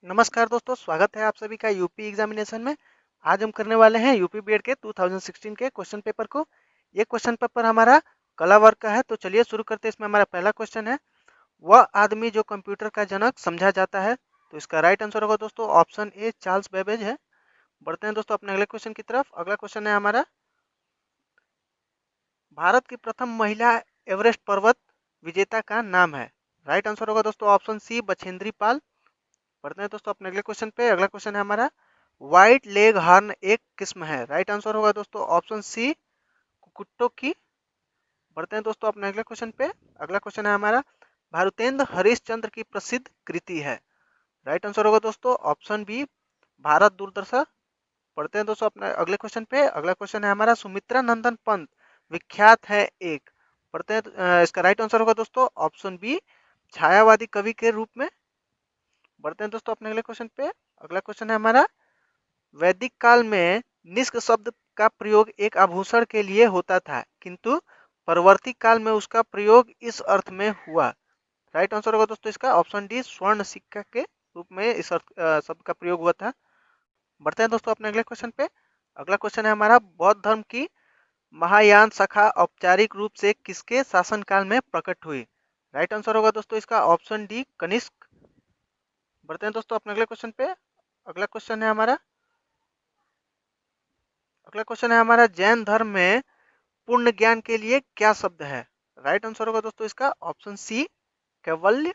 नमस्कार दोस्तों, स्वागत है आप सभी का यूपी एग्जामिनेशन में। आज हम करने वाले हैं यूपी बीएड के 2016 के क्वेश्चन पेपर को। ये क्वेश्चन पेपर हमारा कला वर्ग का है, तो चलिए शुरू करते हैं। इसमें हमारा पहला क्वेश्चन है, वह आदमी जो कंप्यूटर का जनक समझा जाता है। तो इसका राइट आंसर होगा दोस्तों ऑप्शन ए, चार्ल्स बेबेज है। बढ़ते हैं दोस्तों अपने अगले क्वेश्चन की तरफ। अगला क्वेश्चन है हमारा, भारत की प्रथम महिला एवरेस्ट पर्वत विजेता का नाम है। राइट आंसर होगा दोस्तों ऑप्शन सी, बछेंद्री पाल। बढ़ते हैं दोस्तों अपने अगले क्वेश्चन पे। अगला क्वेश्चन है हमारा, व्हाइट लेग हॉर्न एक किस्म है। राइट आंसर होगा दोस्तों ऑप्शन सी, कुक्कुटों की। बढ़ते हैं दोस्तों अपने अगले क्वेश्चन पे। अगला क्वेश्चन है हमारा, भारुतेंद्र हरिश्चंद्र की प्रसिद्ध कृति है। राइट आंसर होगा दोस्तों ऑप्शन बी, भारत दूरदर्शन। बढ़ते हैं दोस्तों अपने अगले क्वेश्चन पे। अगला क्वेश्चन है हमारा, सुमित्रा नंदन पंत विख्यात है एक। बढ़ते हैं इसका राइट आंसर होगा दोस्तों ऑप्शन बी, छायावादी कवि के रूप में। बढ़ते हैं दोस्तों अपने अगले क्वेश्चन पे। अगला क्वेश्चन है हमारा, वैदिक काल में निष्क शब्द का प्रयोग एक आभूषण के लिए होता था, किंतु परवर्ती काल में उसका प्रयोग इस अर्थ में हुआ। राइट आंसर होगा दोस्तों इसका ऑप्शन डी, स्वर्ण सिक्का के रूप में इस शब्द का प्रयोग हुआ था। बढ़ते हैं दोस्तों अपने अगले क्वेश्चन पे। अगला क्वेश्चन है हमारा, बौद्ध धर्म की महायान शाखा औपचारिक रूप से किसके शासनकाल में प्रकट हुई। राइट आंसर होगा दोस्तों इसका ऑप्शन डी, कनिष्क। बढ़ते हैं दोस्तों अपने अगले क्वेश्चन पे। अगला क्वेश्चन है हमारा, जैन धर्म में पूर्ण ज्ञान के लिए क्या शब्द है। राइट आंसर होगा दोस्तों इसका ऑप्शन सी, कैवल्य।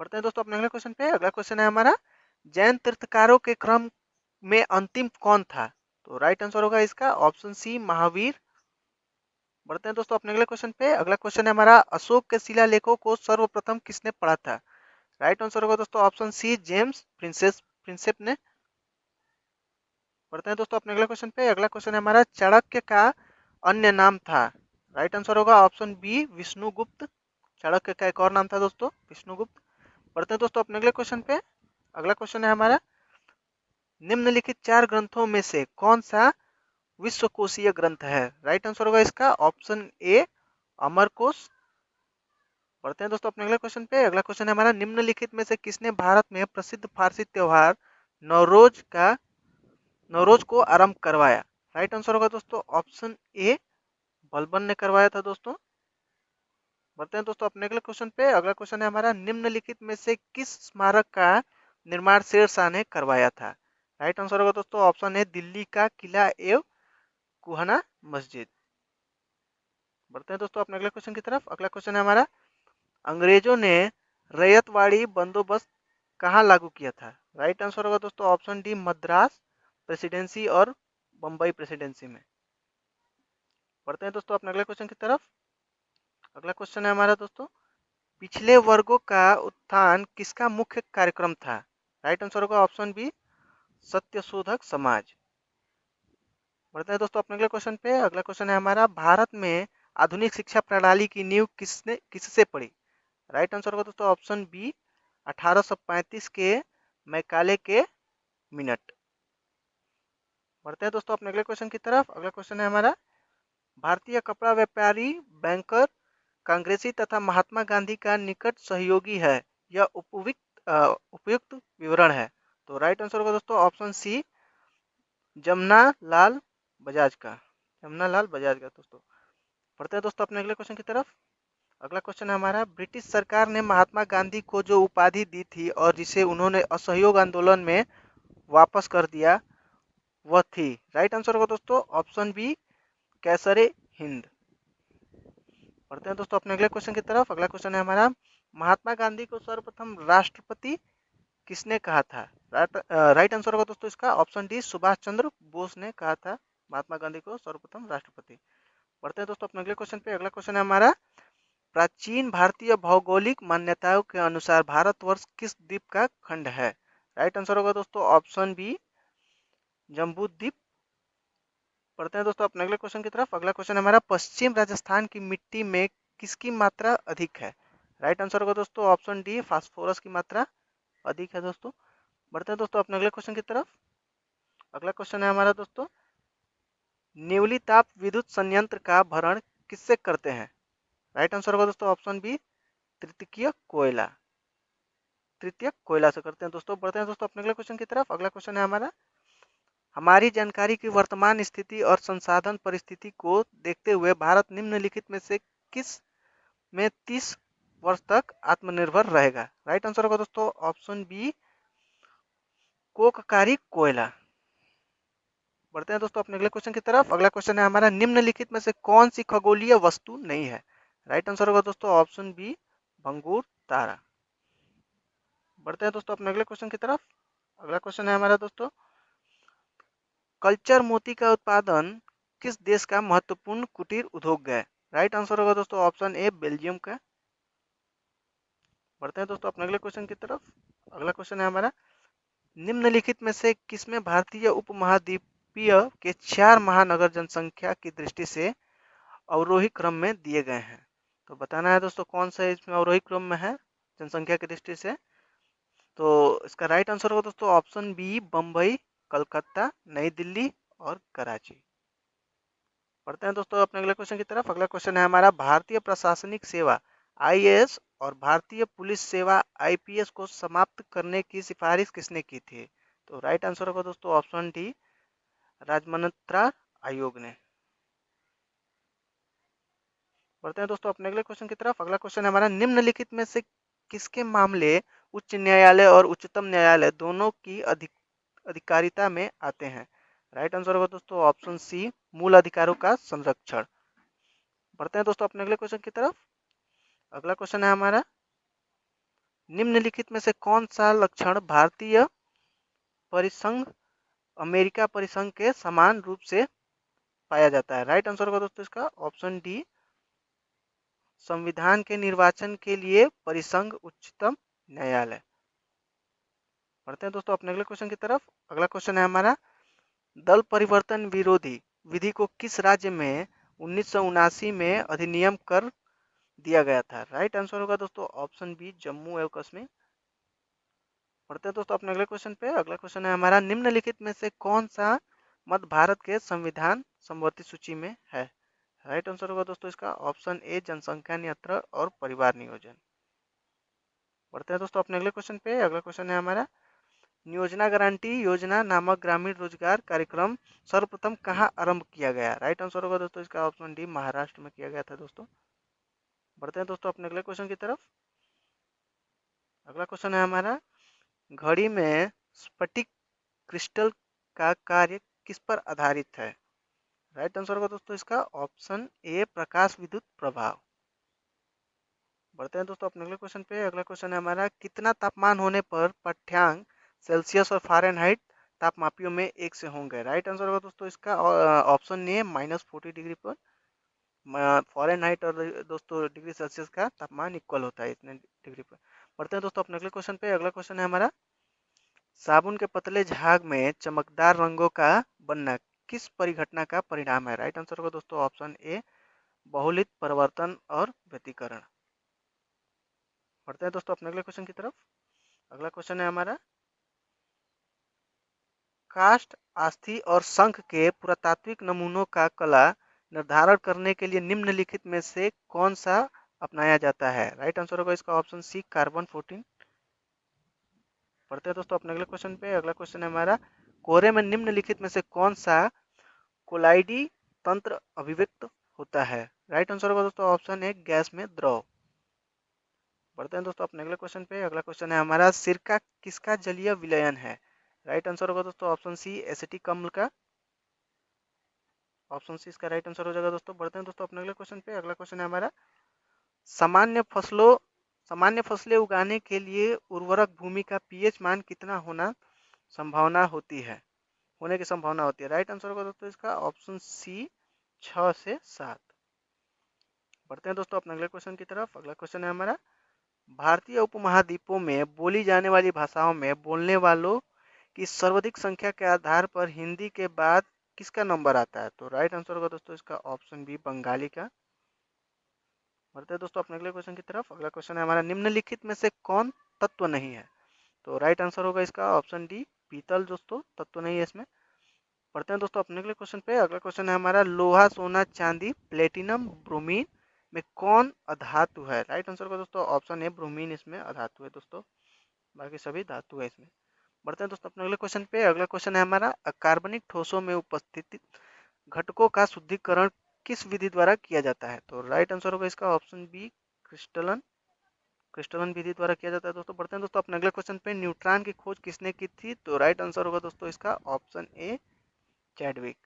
बढ़ते हैं दोस्तों अपने अगले क्वेश्चन पे। अगला क्वेश्चन है हमारा, जैन तीर्थकारों के क्रम में अंतिम कौन था। तो राइट आंसर होगा इसका ऑप्शन सी, महावीर। बढ़ते हैं दोस्तों अपने अगले क्वेश्चन पे। अगला क्वेश्चन है हमारा, अशोक के शिलालेखों को सर्वप्रथम किसने पढ़ा था। राइट आंसर होगा दोस्तों ऑप्शन सी, जेम्स प्रिंसेप ने। बढ़ते हैं दोस्तों अपने अगले क्वेश्चन पे। अगला क्वेश्चन है हमारा, चाणक्य का अन्य नाम था। राइट आंसर होगा ऑप्शन बी, विष्णुगुप्त। चाणक्य का एक और नाम था दोस्तों, विष्णुगुप्त। बढ़ते हैं दोस्तों अपने अगले क्वेश्चन पे। अगला क्वेश्चन है हमारा, निम्नलिखित चार ग्रंथों में से कौन सा विश्वकोशीय ग्रंथ है। राइट आंसर होगा इसका ऑप्शन ए, अमरकोश। बढ़ते हैं दोस्तों अपने अगले क्वेश्चन पे। अगला क्वेश्चन है हमारा, निम्नलिखित में से किसने भारत में प्रसिद्ध फारसी त्योहार नवरोज को आरंभ करवाया। राइट आंसर होगा दोस्तों ऑप्शन ए, बलबन ने करवाया था दोस्तों। बढ़ते हैं दोस्तों अपने अगले क्वेश्चन पे। अगला क्वेश्चन है हमारा, निम्नलिखित में से किस स्मारक का निर्माण शेर शाह ने करवाया था। राइट आंसर होगा दोस्तों ऑप्शन है, दिल्ली का किला एवं कुहना मस्जिद। बढ़ते हैं दोस्तों अपने अगले क्वेश्चन की तरफ। अगला क्वेश्चन है हमारा, अंग्रेजों ने रैयतवाड़ी बंदोबस्त कहाँ लागू किया था। राइट आंसर होगा दोस्तों ऑप्शन डी, मद्रास प्रेसिडेंसी और बम्बई प्रेसिडेंसी में। बढ़ते हैं दोस्तों अपने अगले क्वेश्चन की तरफ। अगला क्वेश्चन है हमारा दोस्तों, पिछले वर्गों का उत्थान किसका मुख्य कार्यक्रम था। राइट आंसर होगा ऑप्शन बी, सत्यशोधक समाज। बढ़ते हैं दोस्तों अपने अगले क्वेश्चन पे। अगला क्वेश्चन है हमारा, भारत में आधुनिक शिक्षा प्रणाली की नींव किससे पड़ी। राइट आंसर होगा दोस्तों ऑप्शन बी, 1835 के मैकाले के मिनट। बढ़ते हैं दोस्तों अपने अगले क्वेश्चन की तरफ। अगला क्वेश्चन है हमारा, भारतीय कपड़ा व्यापारी बैंकर कांग्रेसी तथा महात्मा गांधी का निकट सहयोगी है, यह उपयुक्त विवरण है। तो राइट आंसर होगा दोस्तों ऑप्शन सी, जमुना लाल बजाज का। दोस्तों बढ़ते हैं दोस्तों अपने अगले क्वेश्चन की तरफ। अगला क्वेश्चन है हमारा, ब्रिटिश सरकार ने महात्मा गांधी को जो उपाधि दी थी और जिसे उन्होंने असहयोग आंदोलन में वापस कर दिया, वह थी। राइट आंसर होगा दोस्तों ऑप्शन बी, कैसरे हिंद। बढ़ते हैं दोस्तों अपने अगले क्वेश्चन की तरफ। अगला क्वेश्चन है हमारा, महात्मा गांधी को सर्वप्रथम राष्ट्रपति किसने कहा था। राइट आंसर होगा दोस्तों इसका ऑप्शन डी, सुभाष चंद्र बोस ने कहा था महात्मा गांधी को सर्वप्रथम राष्ट्रपति। बढ़ते हैं दोस्तों अपने अगले क्वेश्चन पे। अगला क्वेश्चन है हमारा, प्राचीन भारतीय भौगोलिक मान्यताओं के अनुसार भारतवर्ष किस द्वीप का खंड है। राइट आंसर होगा दोस्तों ऑप्शन बी, जम्बू द्वीप। पढ़ते हैं दोस्तों अपने अगले क्वेश्चन की तरफ। अगला क्वेश्चन हमारा, पश्चिम राजस्थान की मिट्टी में किसकी मात्रा अधिक है। राइट आंसर होगा दोस्तों ऑप्शन डी, फास्फोरस की मात्रा अधिक है दोस्तों। बढ़ते हैं दोस्तों अपने अगले क्वेश्चन की तरफ। अगला क्वेश्चन है हमारा दोस्तों, न्यूली ताप विद्युत संयंत्र का भरण किससे करते हैं। राइट आंसर होगा दोस्तों ऑप्शन बी, तृतीयक कोयला। तृतीयक कोयला से करते हैं दोस्तों। बढ़ते हैं दोस्तों अपने अगले क्वेश्चन की तरफ। अगला क्वेश्चन है हमारा, हमारी जानकारी की वर्तमान स्थिति और संसाधन परिस्थिति को देखते हुए भारत निम्नलिखित में से किस में 30 वर्ष तक आत्मनिर्भर रहेगा? राइट आंसर होगा दोस्तों ऑप्शन बी, कोककारी कोयला। बढ़ते हैं दोस्तों अपने अगले क्वेश्चन की तरफ। अगला क्वेश्चन है हमारा, निम्नलिखित में से कौन सी खगोलीय वस्तु नहीं है? राइट आंसर होगा दोस्तों ऑप्शन बी, भंगुर तारा। बढ़ते हैं दोस्तों अपने अगले क्वेश्चन की तरफ। अगला क्वेश्चन है हमारा दोस्तों, कल्चर मोती का उत्पादन किस देश का महत्वपूर्ण कुटीर उद्योग है? राइट आंसर होगा दोस्तों ऑप्शन ए, बेल्जियम का। बढ़ते हैं दोस्तों अपने अगले क्वेश्चन की तरफ। अगला क्वेश्चन है हमारा, निम्नलिखित में से किसमें भारतीय उपमहाद्वीपीय के 4 महानगर जनसंख्या की दृष्टि से अवरोही क्रम में दिए गए हैं? तो बताना है दोस्तों कौन सा इसमें अवरोही क्रम में है जनसंख्या की दृष्टि से। तो इसका राइट आंसर होगा दोस्तों ऑप्शन बी, बम्बई, कलकत्ता, नई दिल्ली और कराची। पढ़ते हैं दोस्तों अपने अगले क्वेश्चन की तरफ। अगला क्वेश्चन है हमारा, भारतीय प्रशासनिक सेवा आईएएस और भारतीय पुलिस सेवा आईपीएस को समाप्त करने की सिफारिश किसने की थी? तो राइट आंसर होगा दोस्तों ऑप्शन डी, राजमन्त्रा आयोग ने। बढ़ते हैं दोस्तों अपने अगले क्वेश्चन की तरफ। अगला क्वेश्चन है हमारा, निम्नलिखित में से किसके मामले उच्च न्यायालय और उच्चतम न्यायालय दोनों की अधिकारिता में आते हैं? राइट आंसर होगा दोस्तों ऑप्शन सी, मूल अधिकारों का संरक्षण। बढ़ते हैं दोस्तों अपने अगले क्वेश्चन की तरफ। अगला क्वेश्चन है हमारा, निम्नलिखित में से कौन सा लक्षण भारतीय परिसंघ अमेरिका परिसंघ के समान रूप से पाया जाता है? राइट आंसर होगा दोस्तों इसका ऑप्शन डी, संविधान के निर्वाचन के लिए परिसंघ उच्चतम न्यायालय। बढ़ते हैं दोस्तों अपने अगले क्वेश्चन की तरफ। अगला क्वेश्चन है हमारा, दल परिवर्तन विरोधी विधि को किस राज्य में 1979 में अधिनियम कर दिया गया था? राइट आंसर होगा दोस्तों ऑप्शन बी, जम्मू एवं कश्मीर। पढ़ते हैं दोस्तों अपने अगले क्वेश्चन पे। अगला क्वेश्चन है हमारा, निम्नलिखित में से कौन सा मत भारत के संविधान संवर्ती सूची में है? राइट आंसर होगा दोस्तों इसका ऑप्शन ए, जनसंख्या नियंत्रण और परिवार नियोजन। बढ़ते हैं दोस्तों अपने अगले क्वेश्चन पे। अगला क्वेश्चन है हमारा, योजना गारंटी योजना नामक ग्रामीण रोजगार कार्यक्रम सर्वप्रथम कहाँ आरंभ किया गया? राइट आंसर होगा दोस्तों इसका ऑप्शन डी, महाराष्ट्र में किया गया था दोस्तों। बढ़ते हैं दोस्तों अपने अगले क्वेश्चन की तरफ। अगला क्वेश्चन है हमारा, घड़ी में स्फटिक क्रिस्टल का कार्य किस पर आधारित है? राइट आंसर होगा दोस्तों इसका ऑप्शन ए, प्रकाश विद्युत प्रभाव। बढ़ते हैं दोस्तों अपने अगले क्वेश्चन पे। अगला क्वेश्चन है हमारा, कितना तापमान होने पर पाठ्यांक सेल्सियस और फ़ारेनहाइट तापमापियों में एक से होंगे? राइट आंसर होगा दोस्तों इसका ऑप्शन ए, -40 डिग्री पर। फ़ारेनहाइट और दोस्तों डिग्री सेल्सियस का तापमान इक्वल होता है इतने डिग्री पर। बढ़ते हैं दोस्तों अपने अगले क्वेश्चन पे। अगला क्वेश्चन है हमारा, साबुन के पतले झाग में चमकदार रंगों का बनना किस परिघटना का परिणाम है? राइट आंसर होगा दोस्तों ऑप्शन ए, बहुलित परिवर्तन और व्यतिकरण। बढ़ते हैं दोस्तों अपने अगले क्वेश्चन की तरफ। अगला क्वेश्चन है हमारा, काष्ठ, अस्थि और शंख के पुरातात्विक नमूनों का कला निर्धारण करने के लिए निम्नलिखित में से कौन सा अपनाया जाता है? राइट आंसर होगा इसका ऑप्शन सी, कार्बन 14। बढ़ते हैं दोस्तों अपने अगले क्वेश्चन पे। अगला क्वेश्चन है हमारा, कोहरे में निम्नलिखित में से कौन सा कोलाइडी तंत्र अभिव्यक्त होता है? राइट आंसर होगा दोस्तों ऑप्शन ए, गैस में द्रव। बढ़ते हैं दोस्तों अपने अगले क्वेश्चन पे। अगला क्वेश्चन है हमारा, सिरका किसका जलीय विलयन है? राइट आंसर होगा दोस्तों ऑप्शन सी, एसिटिक अम्ल का। ऑप्शन सी इसका राइट आंसर हो जाएगा दोस्तों। बढ़ते हैं दोस्तों अपने अगले क्वेश्चन पे। अगला क्वेश्चन है हमारा, सामान्य फसलों सामान्य फसलें उगाने के लिए उर्वरक भूमि का पीएच मान कितना होने की संभावना होती है? राइट आंसर होगा दोस्तों इसका ऑप्शन सी, 6 से 7। बढ़ते हैं दोस्तों अपने अगले क्वेश्चन की तरफ। अगला क्वेश्चन है हमारा, भारतीय उपमहाद्वीपों में बोली जाने वाली भाषाओं में बोलने वालों की सर्वाधिक संख्या के आधार पर हिंदी के बाद किसका नंबर आता है? तो राइट आंसर होगा दोस्तों इसका ऑप्शन बी, बंगाली का। बढ़ते हैं दोस्तों अपने अगले क्वेश्चन की तरफ। अगला क्वेश्चन है हमारा, निम्नलिखित में से कौन तत्व नहीं है? तो राइट आंसर होगा इसका ऑप्शन डी, पीतल दोस्तों तत्व नहीं है इसमें। बढ़ते हैं दोस्तों अपने अगले क्वेश्चन पे। अगला क्वेश्चन है हमारा, लोहा, सोना, चांदी, प्लेटिनम, ब्रोमीन में कौन अधातु है? राइट आंसर होगा दोस्तों ऑप्शन ए, ब्रोमीन इसमें अधातु है दोस्तों। बाकी सभी धातु है इसमें। बढ़ते हैं दोस्तों अपने अगले क्वेश्चन पे। अगला क्वेश्चन है हमारा, अकार्बनिक ठोसों में उपस्थित घटकों का शुद्धिकरण किस विधि द्वारा किया जाता है? तो राइट आंसर होगा इसका ऑप्शन बी, क्रिस्टलन क्रिस्टलन विधि द्वारा किया जाता है दोस्तों। बढ़ते हैं दोस्तों अपने अगले क्वेश्चन पे। न्यूट्रॉन की खोज किसने की थी? तो राइट आंसर होगा दोस्तों इसका ऑप्शन ए, चैडविक।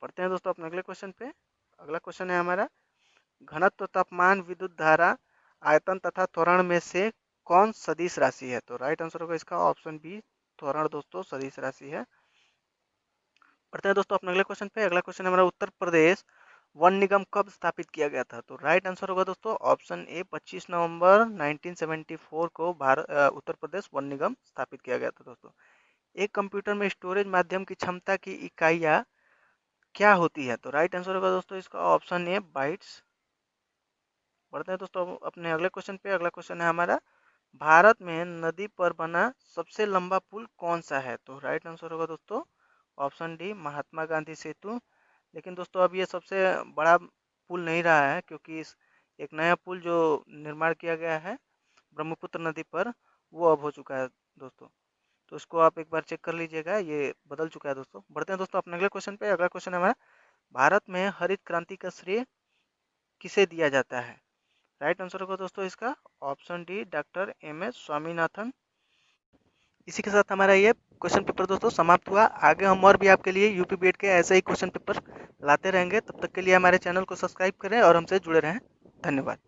बढ़ते हैं दोस्तों अपने अगले क्वेश्चन पे। अगला क्वेश्चन है हमारा, घनत्व, तापमान, विद्युत धारा, आयतन तथा त्वरण में से कौन सदिश राशि है? तो राइट आंसर होगा इसका ऑप्शन बी, त्वरण दोस्तों सदिश राशि है। बढ़ते हैं दोस्तों अपने अगले क्वेश्चन पे। अगला क्वेश्चन हमारा, उत्तर प्रदेश वन निगम कब स्थापित किया गया था? तो राइट आंसर होगा दोस्तों ऑप्शन ए, 25 नवंबर 1974 को उत्तर प्रदेश वन निगम स्थापित किया गया था दोस्तों। एक कंप्यूटर में स्टोरेज माध्यम की क्षमता की इकाइयाँ क्या होती है? तो राइट आंसर होगा दोस्तों इसका ऑप्शन ए, बाइट्स। बढ़ते हैं दोस्तों अपने अगले क्वेश्चन पे। अगला क्वेश्चन है हमारा, भारत में नदी पर बना सबसे लंबा पुल कौन सा है? तो राइट आंसर होगा दोस्तों ऑप्शन डी, महात्मा गांधी सेतु। लेकिन दोस्तों अब ये सबसे बड़ा पुल नहीं रहा है, क्योंकि एक नया पुल जो निर्माण किया गया है ब्रह्मपुत्र नदी पर, वो अब हो चुका है दोस्तों। तो इसको आप एक बार चेक कर लीजिएगा, ये बदल चुका है दोस्तों। बढ़ते हैं दोस्तों अपने अगले क्वेश्चन पे। अगला क्वेश्चन है हमारा, भारत में हरित क्रांति का श्रेय किसे दिया जाता है? राइट आंसर होगा दोस्तों इसका option D, doctor M S Swaminathan. इसी के साथ हमारा ये क्वेश्चन पेपर दोस्तों समाप्त हुआ। आगे हम और भी आपके लिए यूपी बीएड के ऐसे ही क्वेश्चन पेपर लाते रहेंगे। तब तक के लिए हमारे चैनल को सब्सक्राइब करें और हमसे जुड़े रहें। धन्यवाद।